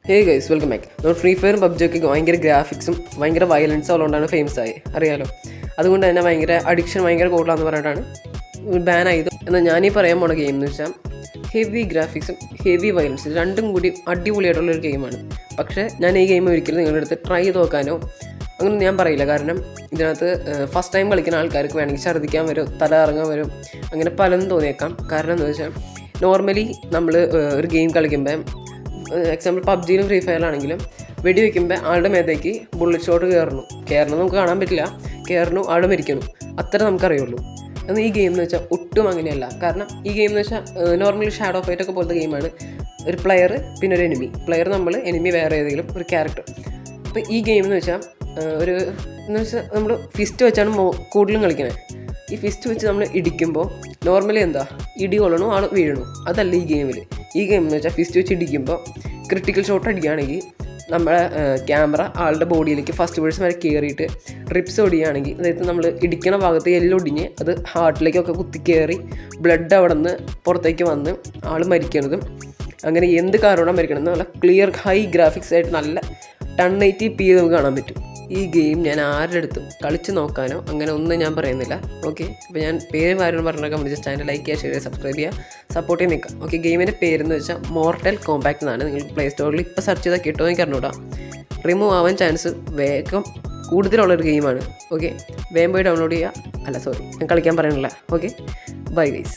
Hey guys welcome back. നമ്മൾ free ഫയറും പബ്ജിയൊക്കെ ഭയങ്കര ഗ്രാഫിക്സും ഭയങ്കര വയലൻസും ഉള്ളതുകൊണ്ടാണ് ഫേമസ് ആയി അറിയാലോ. അതുകൊണ്ട് തന്നെ ഭയങ്കര അഡിക്ഷൻ ഭയങ്കര കൂടുതലാണെന്ന് പറഞ്ഞിട്ടാണ് ബാൻ ആയത്. എന്നാൽ ഞാനീ പറയാൻ പോണ ഗെയിം എന്ന് വെച്ചാൽ ഹെവി ഗ്രാഫിക്സും ഹെവി വയലൻസും രണ്ടും കൂടി അടിപൊളിയായിട്ടുള്ളൊരു ഗെയിമാണ്. പക്ഷേ ഞാൻ ഈ ഗെയിം ഒരിക്കലും നിങ്ങളുടെ അടുത്ത് ട്രൈ ചെയ്ത് നോക്കാനോ അങ്ങനെ ഞാൻ പറയില്ല. കാരണം ഇതിനകത്ത് ഫസ്റ്റ് ടൈം കളിക്കുന്ന ആൾക്കാർക്ക് വേണമെങ്കിൽ ഛർദ്ദിക്കാൻ വരും, തല ഇറങ്ങാൻ വരും, അങ്ങനെ പലതും തോന്നിയേക്കാം. കാരണം എന്താ വെച്ചാൽ നോർമലി നമ്മൾ ഒരു ഗെയിം കളിക്കുമ്പോൾ എക്സാമ്പിൾ പബ്ജിയിലും ഫ്രീ ഫയറിലാണെങ്കിലും വെടി വയ്ക്കുമ്പോൾ ആളുടെ മേത്തേക്ക് ബുള്ളറ്റ് ഷോട്ട് കയറണം നമുക്ക് കാണാൻ പറ്റില്ല, കയറണു ആളുടെ മരിക്കണം, അത്ര നമുക്കറിയുള്ളൂ. എന്നാൽ ഈ ഗെയിം എന്ന് വെച്ചാൽ ഒട്ടും അങ്ങനെയല്ല. കാരണം ഈ ഗെയിം എന്ന് വെച്ചാൽ നോർമലി ഷാഡോ ഫൈറ്റ് ഒക്കെ പോലത്തെ ഗെയിമാണ്. ഒരു പ്ലെയർ പിന്നെ ഒരു എനിമി, പ്ലെയർ നമ്മൾ, എനിമി വേറെ ഏതെങ്കിലും ഒരു ക്യാരക്ടർ. അപ്പോൾ ഈ ഗെയിം എന്ന് വെച്ചാൽ എന്ന് വെച്ചാൽ നമ്മൾ ഫിസ്റ്റ് വെച്ചാണ് കൂടുതലും കളിക്കുന്നത്. ഈ ഫിസ്റ്റ് വെച്ച് നമ്മൾ ഇടിക്കുമ്പോൾ നോർമലി എന്താ ഇടി കൊള്ളണു, ആൾ വീഴണു, അതല്ല ഈ ഗെയിമിൽ. ഈ ഗെയിം എന്ന് വെച്ചാൽ ഫിസ്റ്റ് വെച്ച് ഇടിക്കുമ്പോൾ ക്രിട്ടിക്കൽ ഷോട്ട് അടിക്കുകയാണെങ്കിൽ നമ്മുടെ ക്യാമറ ആളുടെ ബോഡിയിലേക്ക് ഫസ്റ്റ് വേഴ്സ് വരെ കയറിയിട്ട് റിപ്സ് ഒടിയുകയാണെങ്കിൽ, അതായത് നമ്മൾ ഇടിക്കണ ഭാഗത്ത് എല്ലാം ഒടിഞ്ഞ് അത് ഹാർട്ടിലേക്കൊക്കെ കുത്തിക്കയറി ബ്ലഡ് അവിടെ നിന്ന് പുറത്തേക്ക് വന്ന് ആൾ മരിക്കണതും അങ്ങനെ എന്ത് കാരണമാണ് മരിക്കണമെന്ന് നല്ല ക്ലിയർ ഹൈ ഗ്രാഫിക്സ് ആയിട്ട് നല്ല 1080p നമുക്ക് കാണാൻ പറ്റും. ഈ ഗെയിം ഞാൻ ആരുടെ അടുത്തും കളിച്ച് നോക്കാനോ അങ്ങനെ ഒന്നും ഞാൻ പറയുന്നില്ല. ഓക്കെ, അപ്പോൾ ഞാൻ പേര് പറഞ്ഞേക്കാൻ വിളിച്ച ചാനൽ ലൈക്ക് ചെയ്യുക, ഷെയർ ചെയ്യുക, സബ്സ്ക്രൈബ് ചെയ്യുക, സപ്പോർട്ട് ചെയ്ത് നിൽക്കാം. ഓക്കെ, ഗെയിമിൻ്റെ പേരെന്ന് വെച്ചാൽ മോർട്ടൽ കോമ്പാക്ട് എന്നാണ്. നിങ്ങൾ പ്ലേ സ്റ്റോറിൽ ഇപ്പോൾ സെർച്ച് ചെയ്താൽ കിട്ടുമോ എനിക്ക് അറിഞ്ഞൂടാ. റിമൂവ് ആവാൻ ചാൻസ് വേഗം കൂടുതലുള്ളൊരു ഗെയിമാണ്. ഓക്കെ, വേഗം പോയി ഡൗൺലോഡ് ചെയ്യുക. ഞാൻ കളിക്കാൻ പറയണില്ല. Okay, bye guys.